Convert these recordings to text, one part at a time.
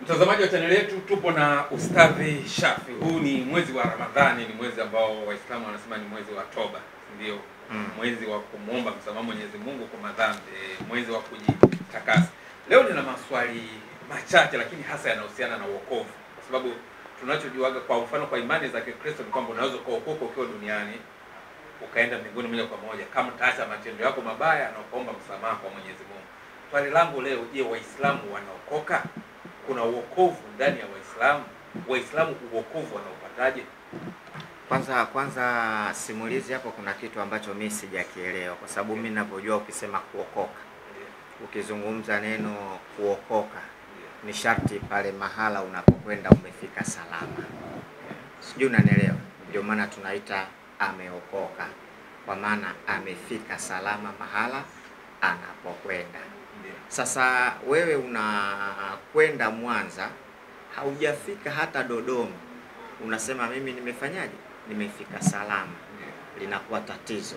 Mtazamaji wa channel yetu, tupo na Ustadhi Shafi. Huu ni mwezi wa Ramadhani, ni mwezi ambao Waislamu wanasema ni mwezi wa toba, ndio mwezi wa kumuomba msamaha Mwenyezi Mungu kwa madhambi, mwezi wa kujitakasa. Leo nina maswali machache lakini hasa yanahusiana na wokovu, kwa sababu tunachojuaga kwa mfano kwa imani za Kikristo ni kwamba unaweza kuokoka ukiwa duniani ukaenda mbinguni moja kwa moja kama utaacha matendo yako mabaya na ukaomba msamaha kwa Mwenyezi Mungu. Swali langu leo, je, Waislamu wanaokoka? Kuna uokovu ndani ya Waislamu? Waislamu uokovu wanaupataje? Kwanza simulizi hapo kuna kitu ambacho mimi sijakielewa, kwa sababu mimi ninavyojua ukisema kuokoka, ukizungumza neno kuokoka ni sharti pale mahala unapokwenda umefika salama. Sijui unanielewa? Ndio maana tunaita ameokoka, kwa maana amefika salama mahala anapokwenda. Sasa wewe unakwenda Mwanza, haujafika hata Dodoma, unasema mimi nimefanyaje? Nimefika salama. Linakuwa tatizo,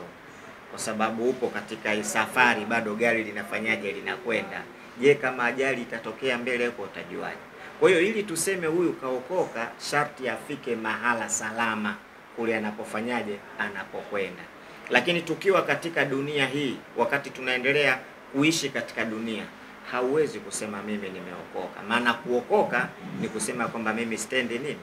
kwa sababu upo katika safari, bado gari linafanyaje? Linakwenda. Je, kama ajali itatokea mbele huko utajuaje? Kwa hiyo ili tuseme huyu kaokoka, sharti afike mahala salama kule anapofanyaje? Anapokwenda. Lakini tukiwa katika dunia hii, wakati tunaendelea kuishi katika dunia, hauwezi kusema mimi nimeokoka. Maana kuokoka ni kusema kwamba mimi stendi nini?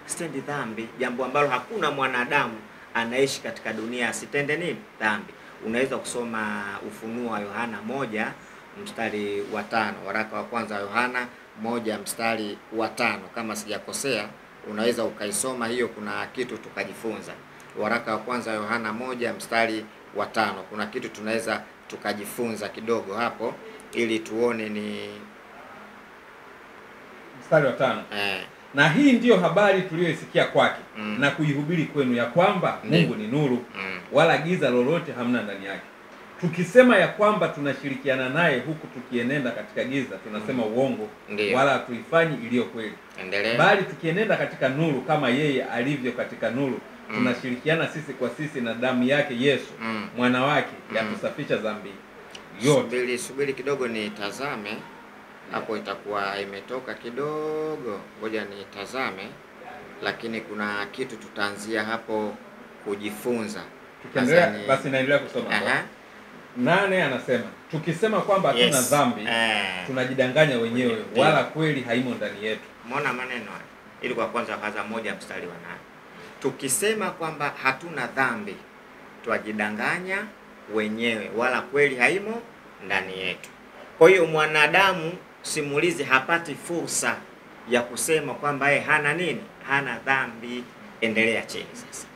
Stendi dhambi, jambo ambalo hakuna mwanadamu anaishi katika dunia asitende nini? Dhambi. Unaweza kusoma Ufunuo wa Yohana 1 mstari wa 5, waraka wa kwanza wa Yohana 1 mstari wa 5, kama sijakosea unaweza ukaisoma hiyo, kuna kitu tukajifunza. Waraka wa kwanza wa Yohana 1 mstari wa 5, kuna kitu tunaweza tukajifunza kidogo hapo ili tuone ni mstari wa 5. Na hii ndiyo habari tuliyoisikia kwake na kuihubiri kwenu, ya kwamba Mungu ni nuru, wala giza lolote hamna ndani yake. Tukisema ya kwamba tunashirikiana naye huku tukienenda katika giza, tunasema uongo, wala hatuifanyi iliyo kweli. Bali tukienenda katika nuru kama yeye alivyo katika nuru, tunashirikiana sisi kwa sisi, na damu yake Yesu mwana wake yatusafisha dhambi yote. Subiri kidogo nitazame hapo, itakuwa imetoka kidogo, ngoja nitazame, lakini kuna kitu tutaanzia hapo kujifunza. Tukiendelea basi naendelea kusoma. 8 anasema, tukisema kwamba hatuna dhambi tunajidanganya wenyewe, wala kweli haimo ndani yetu. Umeona maneno haya? Ili kwa kwanza kaza 1 mstari wa 8. Tukisema kwamba hatuna dhambi twajidanganya wenyewe, wala kweli haimo ndani yetu. Kwa hiyo mwanadamu, simulizi, hapati fursa ya kusema kwamba yeye hana nini? Hana dhambi. Endelea chini sasa.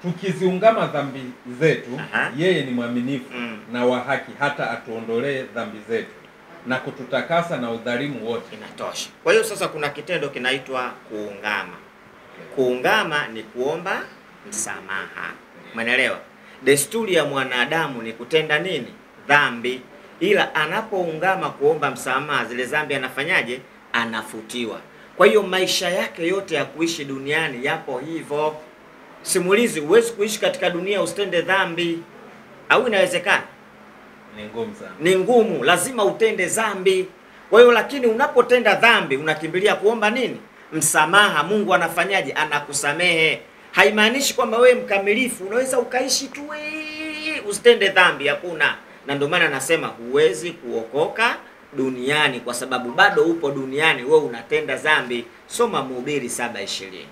Tukiziungama dhambi zetu, yeye ni mwaminifu na wa haki, hata atuondolee dhambi zetu na kututakasa na udhalimu wote. Inatosha. Kwa hiyo sasa kuna kitendo kinaitwa kuungama. Kuungama ni kuomba msamaha. Umeelewa? Desturi ya mwanadamu ni kutenda nini? Dhambi. Ila anapoungama kuomba msamaha, zile dhambi anafanyaje? Anafutiwa. Kwa hiyo maisha yake yote ya kuishi duniani yapo hivyo. Simulizi, huwezi kuishi katika dunia usitende dhambi. Au inawezekana? Ni ngumu sana. Ni ngumu, lazima utende dhambi. Kwa hiyo lakini unapotenda dhambi unakimbilia kuomba nini? Msamaha. Mungu anafanyaje? Anakusamehe. Haimaanishi kwamba wewe mkamilifu unaweza ukaishi tu usitende dhambi, hakuna. Na ndio maana nasema huwezi kuokoka duniani, kwa sababu bado upo duniani wewe unatenda dhambi. Soma Mhubiri 7:20.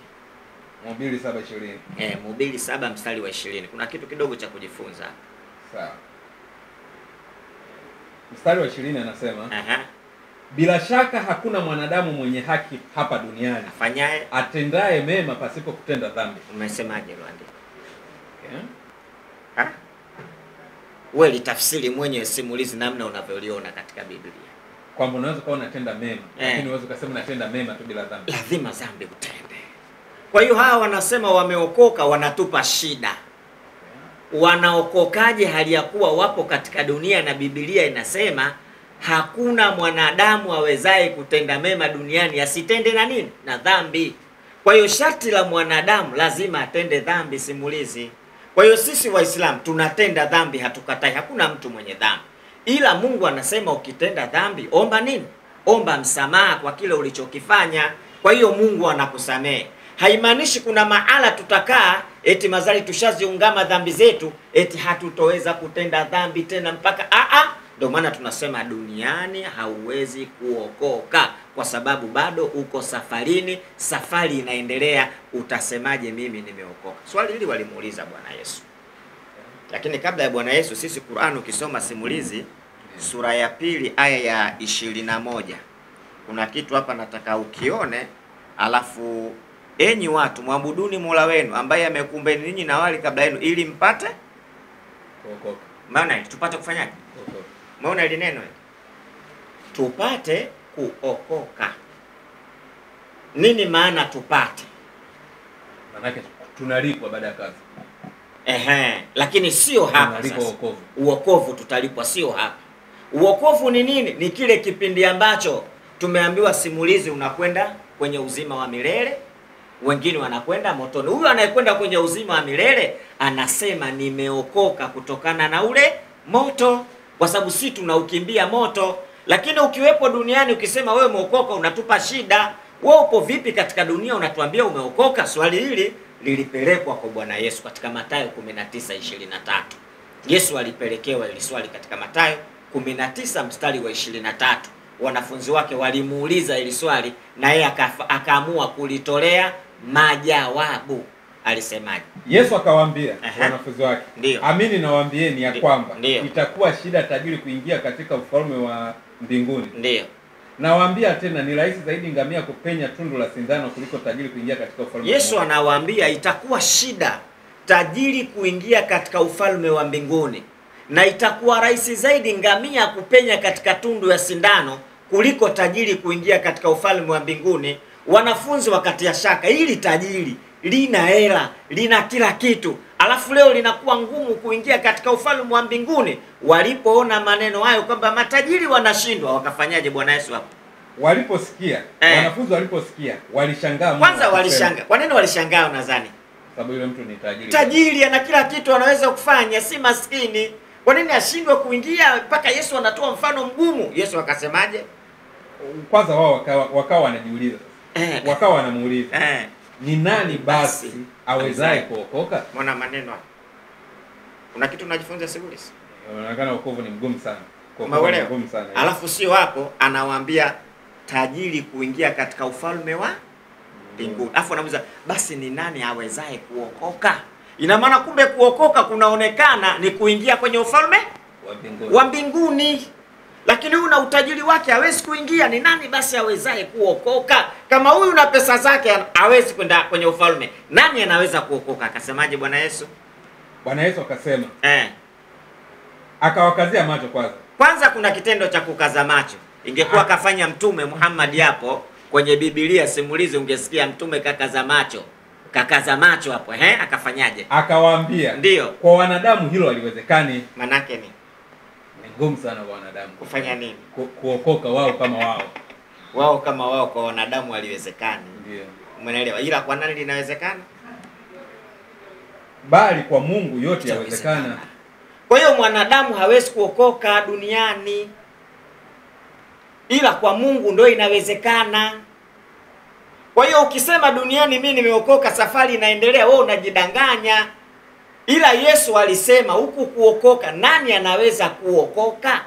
Mhubiri 7:20. Mhubiri 7 mstari wa 20. Kuna kitu kidogo cha kujifunza. Sawa. Mstari wa 20 anasema, bila shaka hakuna mwanadamu mwenye haki hapa duniani afanyaye atendaye mema pasipo kutenda dhambi. Umesemaje Rwanda? Wewe litafsiri mwenye simulizi namna unavyoliona katika Biblia. Kwamba unaweza kuwa unatenda mema, lakini unaweza kusema unatenda mema tu bila dhambi. Lazima dhambi utende. Kwa hiyo hawa wanasema wameokoka, wanatupa shida. Wanaokokaje hali ya kuwa wapo katika dunia na Biblia inasema hakuna mwanadamu awezaye kutenda mema duniani asitende na nini? Na dhambi. Kwa hiyo sharti la mwanadamu lazima atende dhambi, simulizi. Kwa hiyo sisi Waislamu tunatenda dhambi, hatukatai, hakuna mtu mwenye dhambi. Ila Mungu anasema ukitenda dhambi omba nini? omba msamaha kwa kile ulichokifanya. Kwa hiyo Mungu anakusamehe. Haimaanishi kuna mahala tutakaa eti mazali tushaziungama dhambi zetu eti hatutoweza kutenda dhambi tena mpaka ndio maana tunasema duniani hauwezi kuokoka, kwa sababu bado uko safarini, safari inaendelea. Utasemaje mimi nimeokoka? Swali hili walimuuliza Bwana Yesu. Lakini kabla ya Bwana Yesu, sisi Qur'an ukisoma simulizi sura ya 2 aya ya 21, kuna kitu hapa nataka ukione, alafu enyi watu mwabuduni Mola wenu ambaye amekuumbeni ninyi na wali kabla yenu ili mpate kuokoka. Maana tupate kufanyaje? Kuokoka. Maana ile neno tupate kuokoka. Nini maana tupate? Maana tunalipwa baada ya kazi. Lakini sio hapa sasa. Uokovu tutalipwa sio hapa. Uokovu ni nini? Ni kile kipindi ambacho tumeambiwa simulizi unakwenda kwenye uzima wa milele, wengine wanakwenda motoni. Huyu anayekwenda kwenye uzima wa milele anasema nimeokoka kutokana na ule moto, kwa sababu si tunaukimbia moto. Lakini ukiwepo duniani ukisema wewe umeokoka unatupa shida. Wewe upo vipi katika dunia unatuambia umeokoka? Swali hili lilipelekwa kwa Bwana Yesu katika Mathayo 19:23. Yesu alipelekewa ili swali katika Mathayo 19 mstari wa 23. Wanafunzi wake walimuuliza ili swali na yeye akaamua kulitolea majawabu. Alisemaje? Yesu akawaambia wanafunzi wake, amini nawaambieni ya kwamba itakuwa shida tajiri kuingia katika ufalme wa mbinguni. Ndio. Nawaambia tena ni rahisi zaidi ngamia kupenya tundu la sindano kuliko tajiri kuingia katika ufalme. Yesu anawaambia itakuwa shida tajiri kuingia katika ufalme wa mbinguni, na itakuwa rahisi zaidi ngamia kupenya katika tundu ya sindano kuliko tajiri kuingia katika ufalme wa mbinguni. Wanafunzi wakatia shaka, hili tajiri lina hela, lina kila kitu, alafu leo linakuwa ngumu kuingia katika ufalme wa mbinguni. Walipoona maneno hayo kwamba matajiri wanashindwa, wakafanyaje Bwana Yesu hapo? Waliposikia, wanafunzi waliposikia, walishangaa. Kwanza walishangaa. Kwa nini walishangaa nadhani? Sababu yule mtu ni tajiri. Tajiri ana kila kitu, anaweza kufanya, si maskini. Kwa nini ashindwe kuingia mpaka Yesu anatoa mfano mgumu? Yesu akasemaje? Kwanza wao wakawa wanajiuliza. Wakawa wanamuuliza. Ni nani basi awezaye kuokoka? Mbona maneno haya? Kuna kitu unajifunza simulizi? Inaonekana wokovu ni mgumu sana. Ni mgumu sana. Alafu sio hapo, anawaambia tajiri kuingia katika ufalme wa mbinguni. Alafu anamuuliza basi ni nani awezaye kuokoka? Ina maana kumbe kuokoka kunaonekana ni kuingia kwenye ufalme wa mbinguni. Lakini huyu na utajiri wake hawezi kuingia. Ni nani basi awezaye kuokoka? Kama huyu na pesa zake hawezi kwenda kwenye ufalme, nani anaweza kuokoka? Akasemaje Bwana Yesu? Bwana Yesu akasema akawakazia macho kwanza. Kwanza kuna kitendo cha kukaza macho. Ingekuwa kafanya Mtume Muhammad hapo kwenye Biblia simulizi, ungesikia Mtume kakaza macho. Kakaza macho hapo, akafanyaje? Akawaambia, ndio, kwa wanadamu hilo haliwezekani. Manake ni ngumu sana kwa wanadamu. Kufanya nini? Kuokoka wao kama wao. Wao kama wao, kwa wanadamu haliwezekani. Ndio. Umeelewa? Ila kwa nani linawezekana? Bali kwa Mungu yote yawezekana. Kwa hiyo mwanadamu hawezi kuokoka duniani, ila kwa Mungu ndio inawezekana. Kwa hiyo ukisema duniani mimi nimeokoka, safari inaendelea, wewe unajidanganya. Ila Yesu alisema huku kuokoka, nani anaweza kuokoka?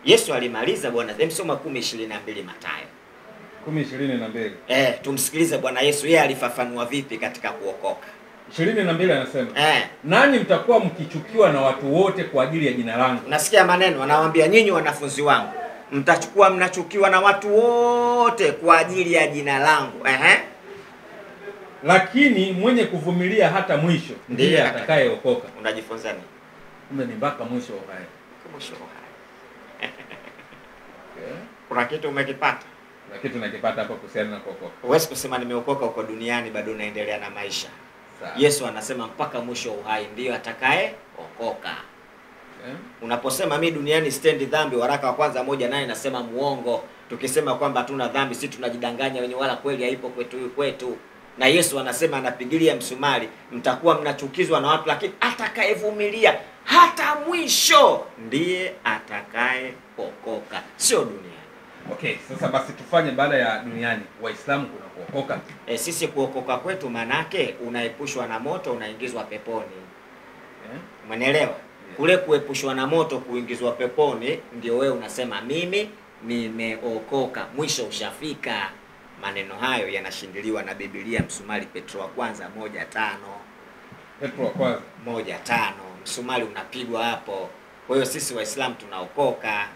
Yesu alimaliza Bwana. Soma 10:22 Mathayo. 10:22. Tumsikilize Bwana Yesu yeye alifafanua vipi katika kuokoka. 22 anasema, nanyi mtakuwa mkichukiwa na watu wote kwa ajili ya jina langu. Nasikia maneno anawaambia nyinyi wanafunzi wangu, mnachukiwa na watu wote kwa ajili ya jina langu. Lakini mwenye kuvumilia hata mwisho ndiye atakayeokoka. Unajifunza nini? Kumbe ni mpaka mwisho wa uhai. Mwisho wa uhai. Kuna kitu umekipata? Kuna kitu nakipata hapo kuhusiana na kuokoka. Huwezi kusema nimeokoka uko duniani bado unaendelea na maisha. Yesu anasema mpaka mwisho wa uhai ndiyo atakayeokoka. Unaposema mimi duniani stendi dhambi, waraka wa kwanza 1:8 nasema muongo. Tukisema kwamba hatuna dhambi, si tunajidanganya wenyewe, wala kweli haipo kwetu. Na Yesu anasema anapigilia msumari, mtakuwa mnachukizwa na watu, lakini atakayevumilia hata mwisho ndiye atakayeokoka, sio duniani. Okay, sasa basi tufanye baada ya duniani. Waislamu kuna kuokoka. Sisi kuokoka kwetu manake unaepushwa na moto, unaingizwa peponi. Umeelewa? Kule kuepushwa na moto, kuingizwa peponi, ndio wewe unasema mimi nimeokoka, mwisho ushafika. Maneno hayo yanashindiliwa na Biblia, msumari Petro wa kwanza 1:5. Petro wa kwanza 1:5, msumari unapigwa hapo. Kwa hiyo sisi Waislamu tunaokoka.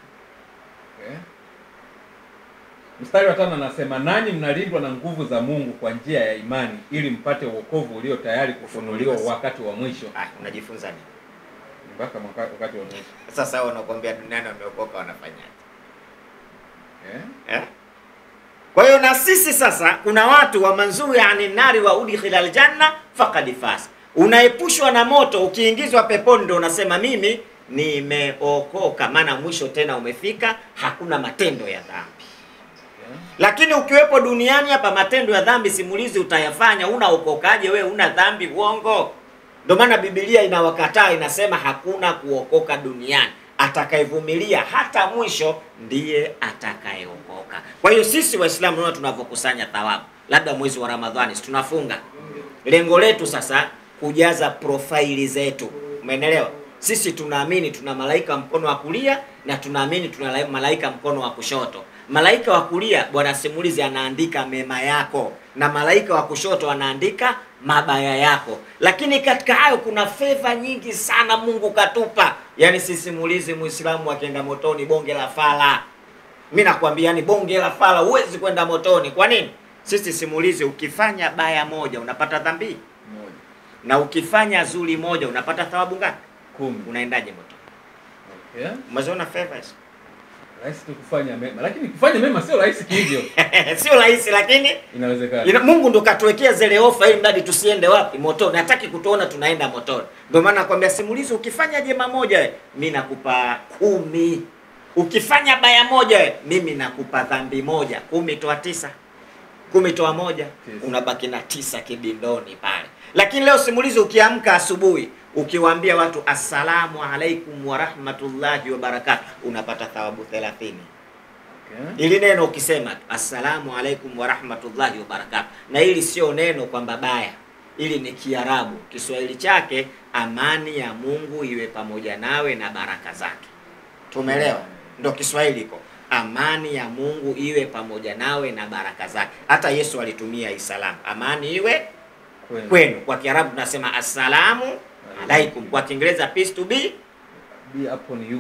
Mstari wa 5 anasema nanyi mnalindwa na nguvu za Mungu kwa njia ya imani ili mpate wokovu ulio tayari kufunuliwa wakati wa mwisho. Unajifunza nini? Mpaka wakati wa mwisho. Sasa wao wanakuambia duniani wameokoka wanafanyaje? Kwa hiyo na sisi sasa kuna watu wa manzuri yani nari wa udkhila aljanna faqad fas. Unaepushwa na moto, ukiingizwa peponi ndio unasema mimi nimeokoka, maana mwisho tena umefika, hakuna matendo ya dhambi. Lakini ukiwepo duniani hapa matendo ya dhambi simulizi utayafanya, unaokokaje wewe? Una dhambi, uongo. Ndio maana Biblia inawakataa, inasema hakuna kuokoka duniani. Atakayevumilia hata mwisho ndiye atakayeokoka. Kwa hiyo sisi Waislamu ndio tunavyokusanya thawabu. Labda mwezi wa Ramadhani tunafunga. Lengo letu sasa kujaza profaili zetu. Umeelewa? Sisi tunaamini tuna malaika mkono wa kulia na tunaamini tuna malaika mkono wa kushoto. Malaika wa kulia bwana simulizi anaandika mema yako na malaika wa kushoto anaandika mabaya yako. Lakini katika hayo kuna favor nyingi sana Mungu katupa. Yaani sisi simulizi Muislamu akienda motoni bonge la fala. Mimi nakwambia yani bonge la fala huwezi kwenda motoni. Kwa nini? Sisi simulizi ukifanya baya moja unapata dhambi moja. Na ukifanya zuri moja unapata thawabu ngapi? 10. Unaendaje motoni? Okay. Umeziona favors? Rahisi kufanya mema, lakini kufanya mema sio rahisi hivyo. Sio rahisi lakini inawezekana. Mungu ndo katuwekea zile ofa ili mradi tusiende wapi? Motoni. Hataki kutuona tunaenda motoni. Ndio maana nakwambia simulizi ukifanya jema moja mimi nakupa 10. Ukifanya baya moja mimi nakupa dhambi moja. 10 toa 9. 10 toa 1 unabaki na 9 kibindoni pale. Lakini leo simulizi ukiamka asubuhi ukiwaambia watu assalamu alaikum wa rahmatullahi wa barakatuh unapata thawabu 30. Okay. Ili neno ukisema assalamu alaikum wa rahmatullahi wa barakatuh, na hili sio neno kwamba baya, ili ni Kiarabu, Kiswahili chake amani ya Mungu iwe pamoja nawe na baraka zake. Tumeelewa? Ndio Kiswahili iko amani ya Mungu iwe pamoja nawe na baraka zake. Hata Yesu alitumia isalamu, amani iwe kwenu. Kwa Kiarabu tunasema assalamu alaikum, kwa Kiingereza peace to be upon you.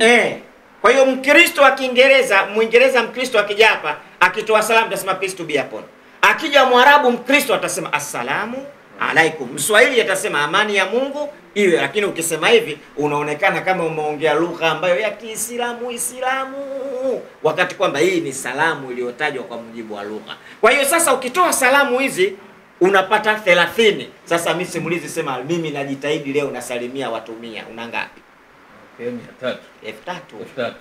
Kwa hiyo Mkristo wa Kiingereza, Muingereza Mkristo akija hapa akitoa salamu atasema peace to be upon. Akija Mwarabu Mkristo atasema assalamu alaikum. Mswahili atasema amani ya Mungu iwe. Lakini ukisema hivi unaonekana kama umeongea lugha ambayo ya Kiislamu, wakati kwamba hii ni salamu iliyotajwa kwa mujibu wa lugha. Kwa hiyo sasa ukitoa salamu hizi unapata 30. Sasa mimi simulizi sema mimi najitahidi leo nasalimia watu 100. Una ngapi? Okay, 300. 3000.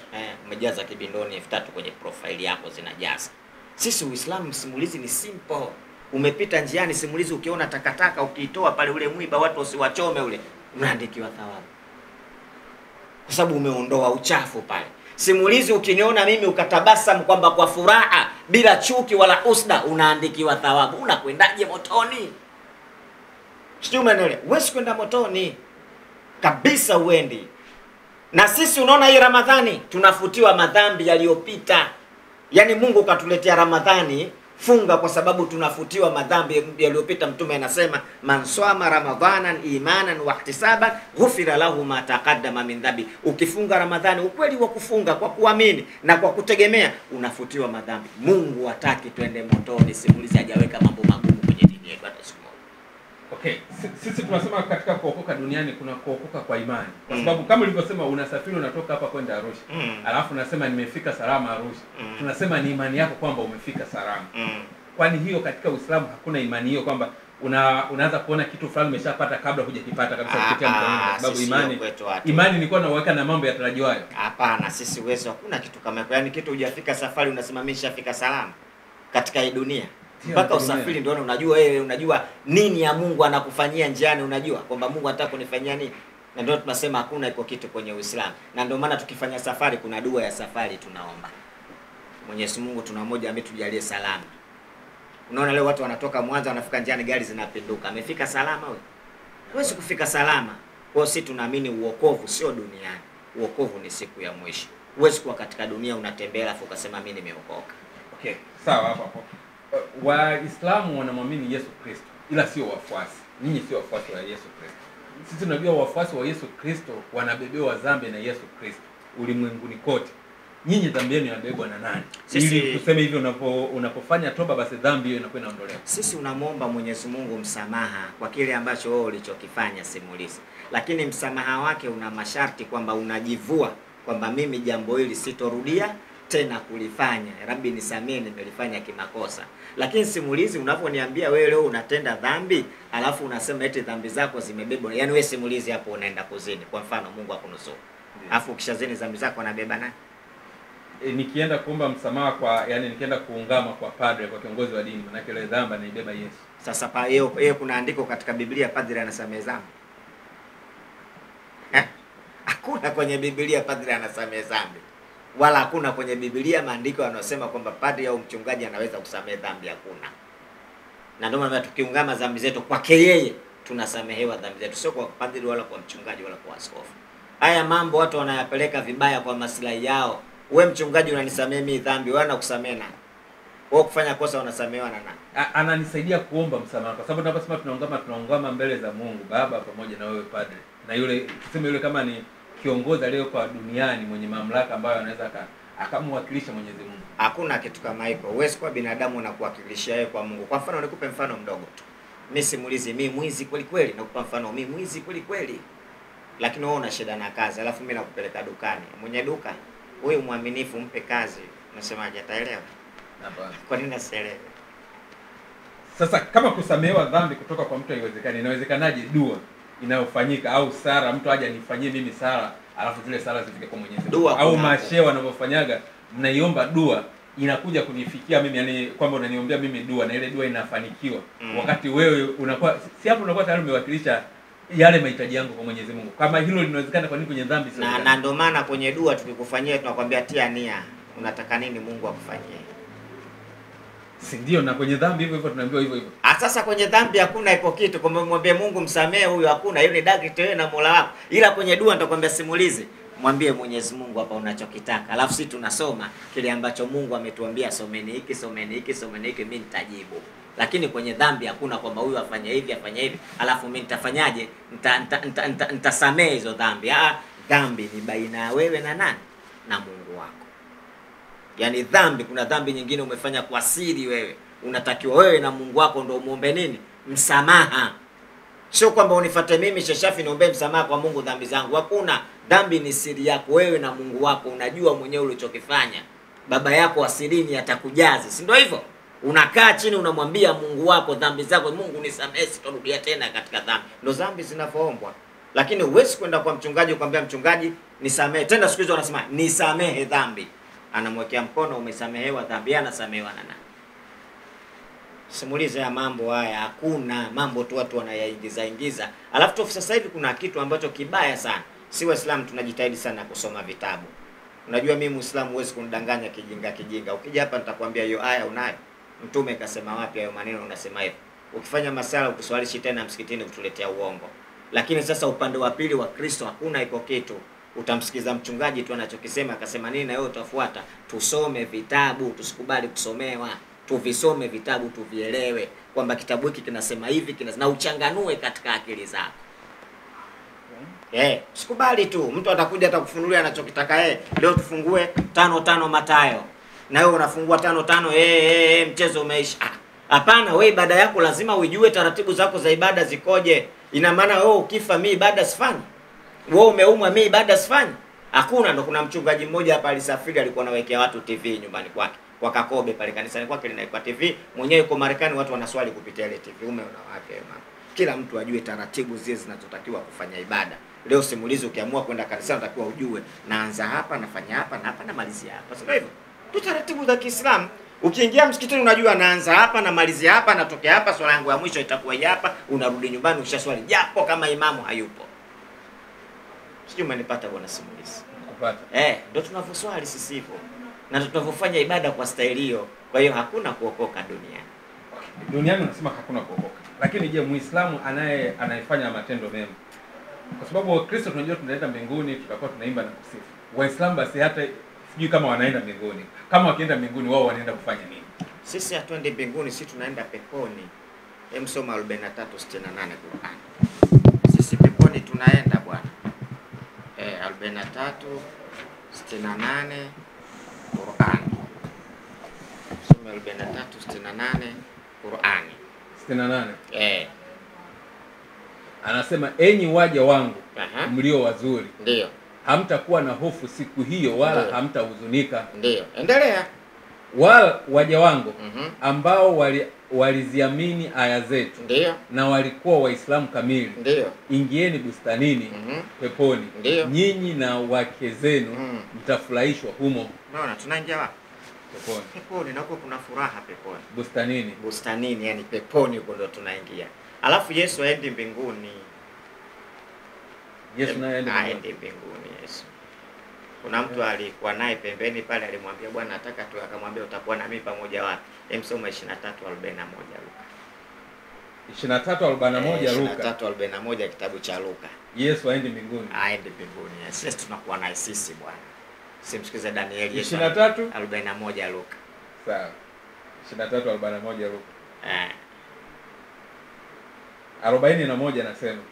Umejaza kibindoni 3000 kwenye profile yako zinajaza. Sisi Uislamu simulizi ni simple. Umepita njiani simulizi ukiona takataka ukiitoa pale ule mwiba watu usiwachome ule unaandikiwa thawabu. Kwa sababu umeondoa uchafu pale. Simulizi ukiniona mimi ukatabasamu kwamba kwa furaha bila chuki wala usda unaandikiwa thawabu. Unakwendaje motoni? Sio maneno. Wewe kwenda motoni kabisa uendi. Na sisi unaona hii Ramadhani tunafutiwa madhambi yaliyopita. Yaani Mungu katuletea Ramadhani funga kwa sababu tunafutiwa madhambi yaliyopita. Mtume anasema man swama ramadhanan imanan wa ihtisaban ghufira lahu ma taqaddama min dhambi. Ukifunga Ramadhani ukweli wa kufunga kwa kuamini na kwa kutegemea unafutiwa madhambi. Mungu hataki twende motoni. Simulizi hajaweka mambo magumu kwenye dini yetu hata siku moja. Okay, sisi tunasema katika kuokoka duniani kuna kuokoka kwa imani. Kwa sababu kama ulivyosema unasafiri unatoka hapa kwenda Arusha. Alafu unasema nimefika salama Arusha. Tunasema ni imani yako kwamba umefika salama. Kwani hiyo katika Uislamu hakuna imani hiyo kwamba unaanza kuona kitu fulani umeshapata kabla hujakipata kabisa kupitia mkononi, kwa sababu imani ni kwa naweka na mambo yatarajiwayo. Hapana, sisi uwezo hakuna kitu kama hiyo. Yaani kitu hujafika safari unasema mimi nishafika salama katika hii dunia. Mpaka usafiri ndio unajua wewe unajua nini ya Mungu anakufanyia njiani, unajua kwamba Mungu anataka kunifanyia nini. Na ndio tunasema hakuna iko kitu kwenye Uislamu. Na ndio maana tukifanya safari kuna dua ya safari tunaomba. Mwenyezi Mungu tuna mmoja ametujalie salama. Unaona leo watu wanatoka Mwanza wanafika njiani gari zinapinduka. Amefika salama wewe? Huwezi kufika salama. Kwa hiyo sisi tunaamini uokovu sio duniani. Uokovu ni siku ya mwisho. Huwezi kuwa katika dunia unatembea afu ukasema mimi nimeokoka. Okay, sawa hapo. Waislamu wanamwamini Yesu Kristo ila sio wafuasi. Ninyi sio wafuasi wa Yesu Kristo. Sisi tunajua wafuasi wa Yesu Kristo wanabebewa dhambi na Yesu Kristo ulimwenguni kote. Nyinyi dhambi yenu inabebwa na nani? Sisi, ili tuseme hivyo unapofanya toba basi dhambi hiyo inakuwa inaondolewa. Sisi unamuomba Mwenyezi Mungu msamaha kwa kile ambacho wewe ulichokifanya simulizi. Lakini msamaha wake una masharti kwamba unajivua kwamba mimi jambo hili sitorudia tena kulifanya. Rabbi nisamee nimelifanya kimakosa. Lakini simulizi unaponiambia wewe leo unatenda dhambi, alafu unasema eti dhambi zako zimebebwa. Yaani wewe simulizi hapo unaenda kuzini. Kwa mfano Mungu akunusuru. Alafu ukishazini dhambi zako anabeba nani? Nikienda kuomba msamaha nikienda kuungama kwa padre, kwa kiongozi wa dini, maana yake ile dhambi naibeba Yesu. Sasa pa hiyo kuna andiko katika Biblia padre anasamehe dhambi? Hakuna kwenye Biblia padre anasamehe dhambi. Wala hakuna kwenye Biblia maandiko yanayosema kwamba padre au mchungaji anaweza kusamehe dhambi, hakuna. Na ndio maana tukiungama dhambi zetu kwake yeye tunasamehewa dhambi zetu, sio kwa padre wala kwa mchungaji wala kwa askofu. Haya mambo watu wanayapeleka vibaya kwa maslahi yao. Wewe mchungaji unanisamehe mimi dhambi, wewe unakusamehe nani? Wewe kufanya kosa unasamehewa na nani? Ananisaidia kuomba msamaha kwa sababu tunaposema tunaungama mbele za Mungu Baba pamoja na wewe padre. Na yule tuseme yule kama ni kiongozi leo kwa duniani mwenye mamlaka ambayo anaweza akamwakilisha Mwenyezi Mungu. Hakuna kitu kama hicho. Wewe kwa binadamu na kuwakilisha yeye kwa Mungu. Kwa mfano nikupe mfano mdogo tu. Mimi simulizi mimi mwizi kweli kweli, nakupa mfano mimi mwizi kweli kweli. Lakini wewe una shida na kazi, alafu mimi nakupeleka dukani. Mwenye duka, wewe mwaminifu mpe kazi. Unasemaje, ataelewa? Hapana. Kwa nini asielewe? Sasa kama kusamehewa dhambi kutoka kwa mtu haiwezekani, inawezekanaje dua inayofanyika au sala mtu aje anifanyie mimi sala alafu zile sala zifike kwa Mwenyezi Mungu? Au mashehe wanavyofanyaga mnaiomba dua inakuja kunifikia mimi, yani kwamba unaniombea mimi dua na ile dua inafanikiwa. Wakati wewe unakuwa si hapo unakuwa tayari umewakilisha yale mahitaji yangu kwa Mwenyezi Mungu. Kama hilo linawezekana, kwa nini kwenye dhambi sio? Na ndio maana kwenye dua tukikufanyia tunakwambia tia nia. Unataka nini Mungu akufanyie? Si ndio? Na kwenye dhambi hivyo hivyo tunaambiwa hivyo hivyo. Sasa kwenye dhambi hakuna iko kitu kwamba mwambie Mungu msamehe huyu, hakuna. Hiyo ni direct wewe na Mola wako. Ila kwenye dua nitakwambia simulizi. Mwambie Mwenyezi Mungu hapa unachokitaka. Alafu sisi tunasoma kile ambacho Mungu ametuambia, someni hiki, someni hiki, someni hiki, mimi nitajibu. Lakini kwenye dhambi hakuna kwamba huyu afanye hivi, afanye hivi, alafu mimi nitafanyaje? Nitasamehe hizo dhambi. Dhambi ni baina ya wewe na nani? Na Mungu wako. Yaani dhambi, kuna dhambi nyingine umefanya kwa siri wewe. Unatakiwa wewe na Mungu wako ndio muombe nini? Msamaha. Sio kwamba unifuate mimi Sheshafi niombe msamaha kwa Mungu dhambi zangu. Hakuna. Dhambi ni siri yako wewe na Mungu wako. Unajua mwenyewe ulichokifanya. Baba yako asirini atakujaza. Si ndio hivyo? Unakaa chini unamwambia Mungu wako dhambi zako, Mungu nisamehe sitarudia tena katika dhambi. Ndio dhambi zinavoombwa. Lakini huwezi kwenda kwa mchungaji ukamwambia mchungaji nisamehe. Tena siku hizo wanasema nisamehe dhambi. Anamwekea mkono umesamehewa dhambi, anasamehewa na nani? Simulize ya mambo haya, hakuna mambo tu watu wanayaingiza. Alafu tu sasa hivi kuna kitu ambacho kibaya sana. Si Waislamu tunajitahidi sana kusoma vitabu. Unajua mimi Muislamu huwezi kunidanganya kijinga. Ukija hapa nitakwambia hiyo aya unayo. Mtume kasema wapi hayo maneno unasema hivyo. Ukifanya masala ukuswalishi tena msikitini kutuletea uongo. Lakini sasa upande wa pili wa Kristo hakuna iko kitu. Utamsikiza mchungaji tu anachokisema akasema nini na wewe utafuata. Tusome vitabu, tusikubali kusomewa. Tuvisome vitabu tuvielewe kwamba kitabu hiki kinasema hivi na uchanganue katika akili zako. Usikubali tu mtu atakuja atakufunulia anachokitaka leo tufungue 5:5 Mathayo. Na wewe unafungua 5:5 mchezo umeisha. Hapana, wewe ibada yako lazima ujue taratibu zako za ibada zikoje. Ina maana wewe ukifa mimi ibada sifanyi. Wewe umeumwa mimi ibada sifanyi. Hakuna. Ndo kuna mchungaji mmoja hapa alisafiri alikuwa anawekea watu TV nyumbani kwake. Kwa Kakobe pale kanisani kwake linaikuwa TV. Mwenyewe yuko Marekani watu wanaswali kupitia ile TV. Umeona wapi mama? Kila mtu ajue taratibu zile zinazotakiwa kufanya ibada. Leo simulizi ukiamua kwenda kanisani unatakiwa ujue naanza hapa, nafanya hapa na hapa na malizia hapa. Sio hivyo? Tu taratibu za Kiislamu. Ukiingia msikitini unajua naanza hapa na malizia hapa, natokea hapa, swala yangu ya mwisho itakuwa hapa, unarudi nyumbani ukishaswali japo kama imamu hayupo. Sijui umenipata bwana simulizi. Kupata. Ndio tunavyoswali sisi hivyo. na tutavofanya ibada kwa staili hiyo. Kwa hiyo hakuna kuokoka duniani. Duniani unasema hakuna kuokoka. Lakini je, Muislamu anayefanya matendo mema? Kwa sababu Wakristo tunajua tunaenda mbinguni, tutakuwa tunaimba na kusifu. Waislamu basi hata sijui kama wanaenda mbinguni. Kama wakienda mbinguni wao wanaenda kufanya nini? Sisi hatuendi mbinguni, sisi tunaenda peponi. Soma 43:68 Qur'an. Sisi peponi tunaenda bwana. 43:68 Qur'an. Soma 43:68 Qur'an. 68. Anasema enyi waja wangu mlio wazuri. Ndio. Hamtakuwa na hofu siku hiyo wala hamtahuzunika. Ndio. Endelea. Wala waja wangu ambao waliziamini aya zetu. Ndio. Na walikuwa Waislamu kamili. Ndio. Ingieni bustanini peponi. Ndio. Nyinyi na wake zenu mtafurahishwa humo. Unaona tunaingia wapi? Peponi. Peponi nako kuna furaha peponi. Bustanini. Bustanini, yani peponi huko ndo tunaingia. Alafu Yesu aendi mbinguni. Yesu naye aendi mbinguni Yesu. Kuna mtu alikuwa naye pembeni pale alimwambia Bwana nataka tu, akamwambia utakuwa na mimi pamoja wapi? Soma 23:41 Luka. 23:41 Luka. 23:41 kitabu cha Luka. Yesu aendi mbinguni. Aendi mbinguni. Sisi tunakuwa naye sisi bwana. Simsikize Danieli. 23:41 Luka. Sawa. 23:41 Luka. 41 nasema.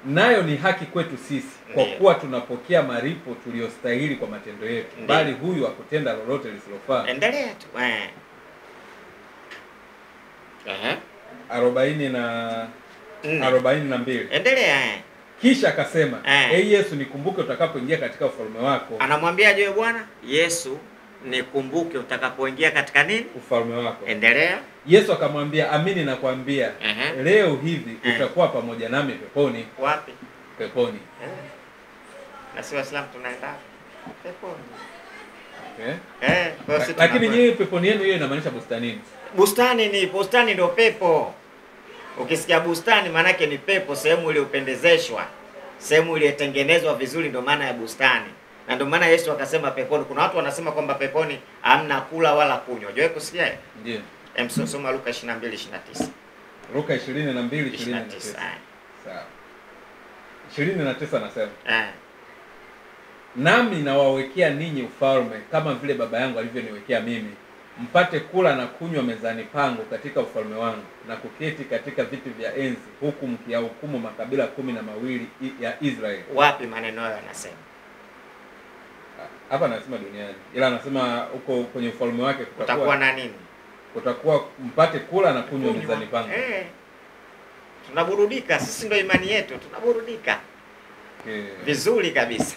Nayo ni haki kwetu sisi kwa kuwa tunapokea malipo tuliyostahili kwa matendo yetu, bali huyu akutenda lolote lisilofaa. Endelea tu. 42. Endelea. Kisha akasema, Yesu nikumbuke utakapoingia katika ufalme wako. Anamwambia je Bwana? Yesu nikumbuke utakapoingia katika nini? Ufalme wako. Endelea. Yesu akamwambia, amini nakwambia, leo hivi utakuwa pamoja nami peponi. Wapi? Peponi. Na si Waislamu tunaenda peponi. Lakini nyinyi peponi yenu hiyo inamaanisha bustanini. Bustani ndio pepo. Ukisikia bustani maana yake ni pepo, sehemu iliyopendezeshwa, sehemu iliyotengenezwa vizuri, ndio maana ya bustani. Na ndio maana Yesu akasema peponi. Kuna watu wanasema kwamba peponi hamna kula wala kunywa. Unajua kusikia? Ndio. Soma Luka 22:29. Luka 22:29. Sawa. 29 nasema. Nami nawawekea ninyi ufalme kama vile baba yangu alivyoniwekea mimi, mpate kula na kunywa mezani pangu katika ufalme wangu, na kuketi katika viti vya enzi, huku mkiyahukumu makabila 12 ya Israeli. Wapi maneno hayo yanasema? Hapa anasema duniani. Ila anasema huko kwenye ufalme wake kutakuwa na nini? Kutakuwa mpate kula na kunywa mezani pangu. Tunaburudika, sisi ndio imani yetu, tunaburudika. Vizuri kabisa.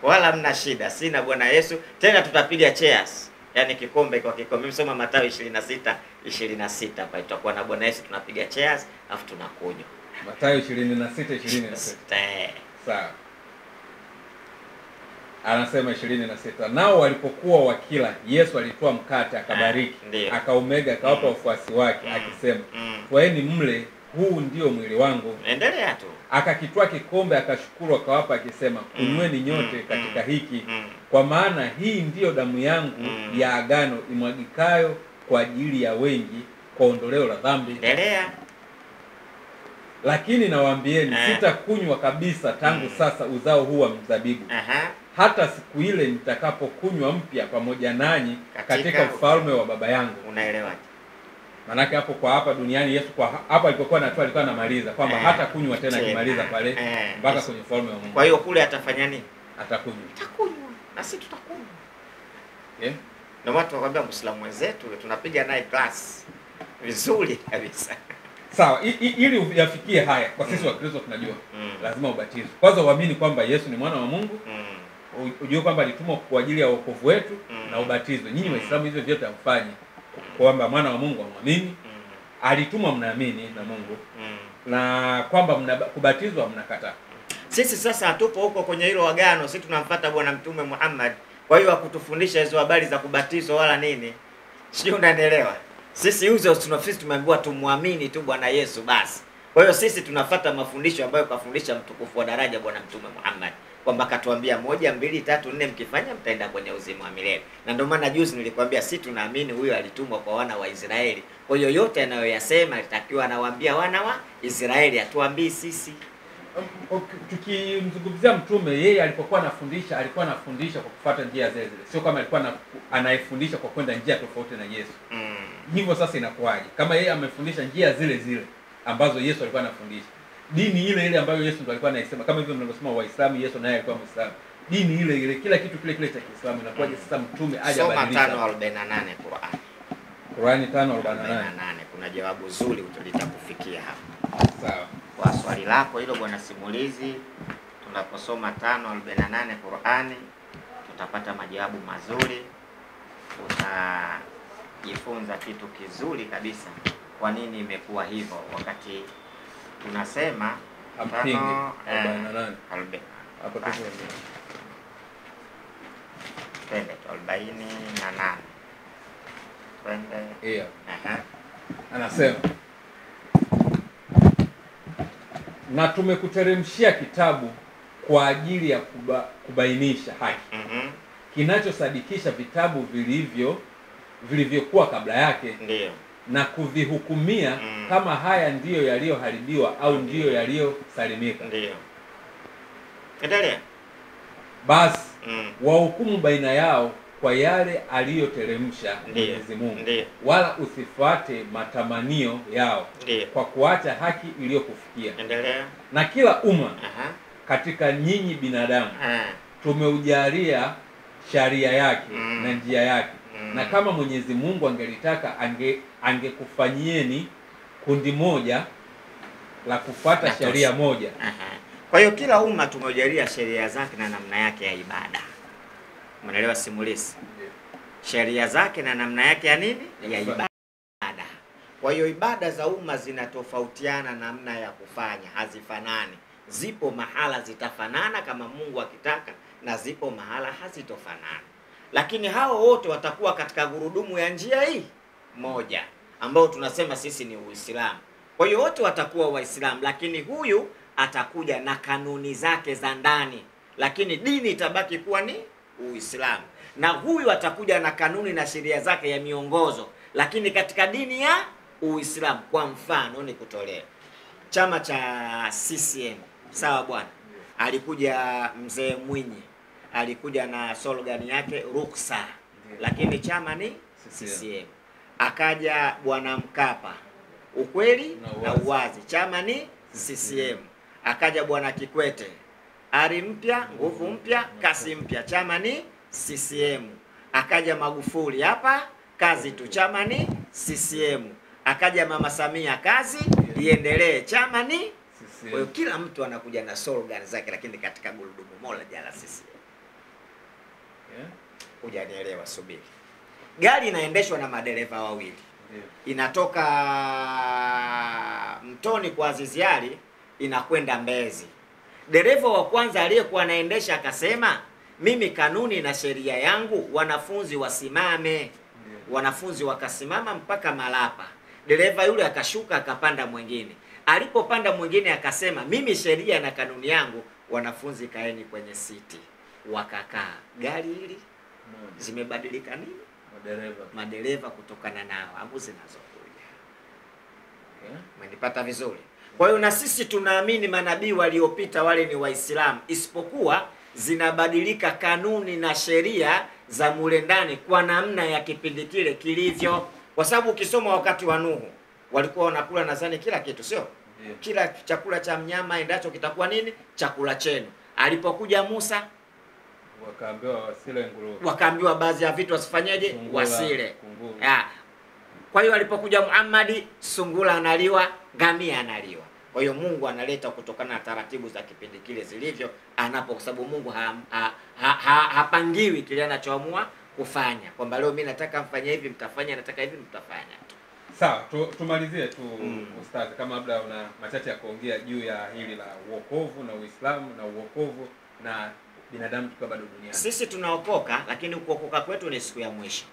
Wala mna shida. Sina Bwana Yesu, tena tutapiga cheers. Yaani kikombe kwa kikombe. Msoma Mathayo 26:26 hapa itakuwa na Bwana Yesu tunapiga cheers afu tunakunywa. Mathayo 26:26. Sawa. Anasema 26. Nao walipokuwa wakila, Yesu alitoa mkate akabariki, akaumega, akawapa wafuasi wake akisema, twaeni mle, huu ndio mwili wangu. Endelea tu. Akakitwaa kikombe akashukuru akawapa akisema, kunyweni nyote katika hiki, kwa maana hii ndiyo damu yangu ya agano imwagikayo kwa ajili ya wengi kwa ondoleo la dhambi. Endelea. Lakini nawaambieni, sitakunywa kabisa tangu sasa uzao huu wa mzabibu, hata siku ile nitakapokunywa mpya pamoja nanyi katika ufalme wa baba yangu. Unaelewaje? Manake hapo kwa hapa duniani Yesu kwa hapa alipokuwa anatoa alikuwa anamaliza kwamba hata kunywa tena akimaliza pale mpaka kwenye ufalme wa Mungu. Kwa hiyo kule atafanya nini? Atakunywa. Atakunywa. Na sisi tutakunywa. Ndio watu wakwambia Muislamu wenzetu tunapiga naye class vizuri kabisa. Sawa, ili uyafikie haya kwa sisi wa Kristo tunajua lazima ubatizwe. Kwanza uamini kwamba Yesu ni mwana wa Mungu. Ujue kwamba alitumwa kwa ajili ya wokovu wetu na ubatizwe. Nyinyi Waislamu hivyo vyote hamfanyi. Kwamba mwana wa Mungu amwamini, alitumwa mnaamini na Mungu, na kwamba kubatizwa mnakataa. Sisi sasa hatupo huko kwenye hilo agano, sisi tunamfuata Bwana Mtume Muhammad. Kwa hiyo hakutufundisha hizo habari za kubatizwa wala nini. Sio, unanielewa? Sisi hizo tumeambiwa tumwamini tu Bwana Yesu basi. Kwa hiyo sisi tunafuata mafundisho ambayo kafundisha mtukufu wa daraja Bwana Mtume Muhammad. kwamba katuambia 1 2 3 4 mkifanya mtaenda kwenye uzima wa milele. Na ndio maana juzi nilikwambia si tunaamini huyo alitumwa kwa wana wa Israeli. Kwa hiyo yote anayoyasema alitakiwa anawaambia wana wa Israeli, atuambii sisi. Tukimzungumzia mtume, yeye alikuwa anafundisha kwa kufuata njia zile zile. Sio kama alikuwa anayefundisha kwa kwenda njia tofauti na Yesu. Hivyo sasa inakuwaje? Kama yeye amefundisha njia zile zile ambazo Yesu alikuwa anafundisha. Dini ile ile ambayo Yesu ndo alikuwa anaisema, kama hivyo mnavyosema Waislamu, Yesu naye alikuwa Muislamu. Dini ile ile, kila kitu kile kile cha Kiislamu, inakuwaje sasa mtume aje abadilisha? Soma 5:48 Qur'an. Qur'ani 5:48. Kuna jawabu zuri litakufikia hapa. Sawa. Kwa swali lako hilo bwana simulizi, tunaposoma 5:48 Qur'ani tutapata majawabu mazuri. Utajifunza kitu kizuri kabisa, kwa nini imekuwa hivyo wakati tunasema Ampingi 48. Hapo twende 48. Twende. Yeah. Anasema, na tumekuteremshia kitabu kwa ajili ya kubainisha haki. Kinachosadikisha vitabu vilivyokuwa kabla yake. Ndiyo. Na kuvihukumia kama haya ndiyo yaliyoharibiwa au ndiyo yaliyosalimika. Ndiyo. Endelea. Basi wahukumu baina yao kwa yale aliyoteremsha Mwenyezi Mungu. Wala usifuate matamanio yao. Ndiyo. Kwa kuacha haki iliyokufikia. Endelea. Na kila umma katika nyinyi binadamu tumeujalia sharia yake na njia yake. Na kama Mwenyezi Mungu angelitaka angekufanyieni kundi moja la kufuata sheria moja. Kwa hiyo kila umma tumeujalia sheria zake na namna yake ya ibada. Umeelewa simulizi? Sheria zake na namna yake ya nini? Ya ibada. Kwa hiyo ibada za umma zinatofautiana namna ya kufanya, hazifanani. Zipo mahala zitafanana kama Mungu akitaka, na zipo mahala hazitofanana. Lakini hao wote watakuwa katika gurudumu ya njia hii moja ambao tunasema sisi ni Uislamu. Kwa hiyo wote watakuwa Waislamu, lakini huyu atakuja na kanuni zake za ndani, lakini dini itabaki kuwa ni Uislamu. Na huyu atakuja na kanuni na sheria zake ya miongozo, lakini katika dini ya Uislamu. Kwa mfano ni kutolea chama cha CCM, sawa bwana, alikuja mzee Mwinyi, alikuja na slogan yake ruksa, lakini chama ni CCM. Akaja bwana Mkapa, ukweli na uwazi, chama ni CCM. Akaja bwana Kikwete, ari mpya, nguvu mpya, kasi mpya, chama ni CCM. Akaja Magufuli, hapa kazi tu, chama ni CCM. Akaja mama Samia, kazi iendelee, chama ni CCM. Kwa hiyo kila mtu anakuja na slogan zake, lakini katika gurudumu moja la CCM. Hujanielewa? Subiri. Gari inaendeshwa na madereva wawili. Inatoka Mtoni kwa Azizi Ali inakwenda Mbezi. Dereva wa kwanza aliyekuwa anaendesha akasema, mimi kanuni na sheria yangu wanafunzi wasimame. Wanafunzi wakasimama mpaka Malapa. Dereva yule akashuka akapanda mwingine. Alipopanda mwingine akasema, mimi sheria na kanuni yangu wanafunzi kaeni kwenye siti. Wakakaa. Gari hili zimebadilika nini? Madereva kutokana na awamu zinazokuja. Umenipata vizuri? Kwa hiyo na sisi tunaamini manabii waliopita wale ni Waislamu, isipokuwa zinabadilika kanuni na sheria za mule ndani kwa namna ya kipindi kile kilivyo. Kwa sababu ukisoma wakati wa Nuhu walikuwa wanakula nadhani kila kitu, sio? Kila chakula cha mnyama endacho kitakuwa nini? Chakula chenu. Alipokuja Musa wakaambiwa wasile nguruwe. Wakaambiwa baadhi ya vitu wasifanyeje? Wasile. Kwa hiyo alipokuja Muhammad, sungula analiwa, ngamia analiwa. Kwa hiyo Mungu analeta kutokana na taratibu za kipindi kile zilivyo, kwa sababu Mungu hapangiwi kile anachoamua kufanya. Kwamba leo mimi nataka mfanye hivi mtafanya, nataka hivi mtafanya. Sawa, tumalizie tu ustadhi, kama labda una machache ya kuongea juu ya hili la uokovu na Uislamu na uokovu na binadamu tukiwa bado duniani. Sisi tunaokoka, lakini kuokoka kwetu ni siku ya mwisho.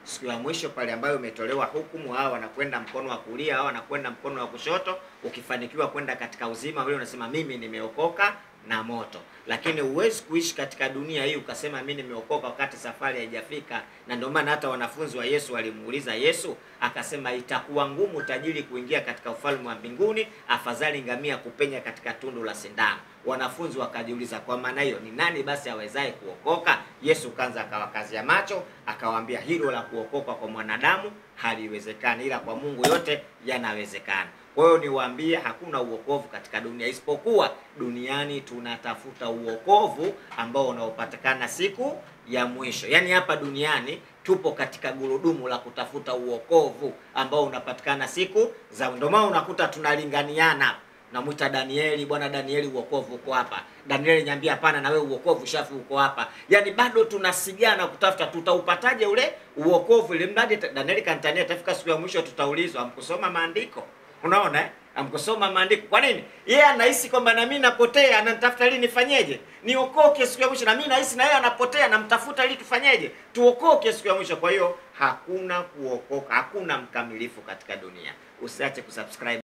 Siku ya mwisho pale ambayo umetolewa hukumu, hao wanakwenda mkono wa kulia, hao wanakwenda mkono wa kushoto. Ukifanikiwa kwenda katika uzima, wewe unasema mimi nimeokoka, na moto. Lakini huwezi kuishi katika dunia hii ukasema mimi nimeokoka wakati safari haijafika. Na ndio maana hata wanafunzi wa Yesu walimuuliza Yesu, akasema itakuwa ngumu tajiri kuingia katika ufalme wa mbinguni, afadhali ngamia kupenya katika tundu la sindano. Wanafunzi wakajiuliza, kwa maana hiyo ni nani basi awezaye kuokoka? Yesu kanza akawakazia macho, akawaambia hilo la kuokoka kwa mwanadamu haliwezekani, ila kwa Mungu yote yanawezekana. Kwa hiyo niwaambie, hakuna uokovu katika dunia, isipokuwa duniani tunatafuta uokovu ambao unaopatikana siku ya mwisho. Yaani hapa duniani tupo katika gurudumu la kutafuta uokovu ambao unapatikana siku za, ndio maana unakuta tunalinganiana. Namuita Danieli, bwana Danieli, uokovu uko hapa. Danieli niambia hapana, na wewe uokovu Shafi uko hapa. Yaani bado tunasigana kutafuta tutaupataje ule uokovu, ile mradi Danieli kanitania tafika siku ya mwisho tutaulizwa amkusoma maandiko. Unaona amkusoma maandiko. Kwa nini? Yeye anahisi kwamba na mimi napotea, ananitafuta ili nifanyeje? Niokoke siku ya mwisho. Na mimi nahisi na yeye anapotea, namtafuta ili tufanyeje? Tuokoke siku ya mwisho. Kwa hiyo hakuna kuokoka, hakuna mkamilifu katika dunia. Usiache kusubscribe.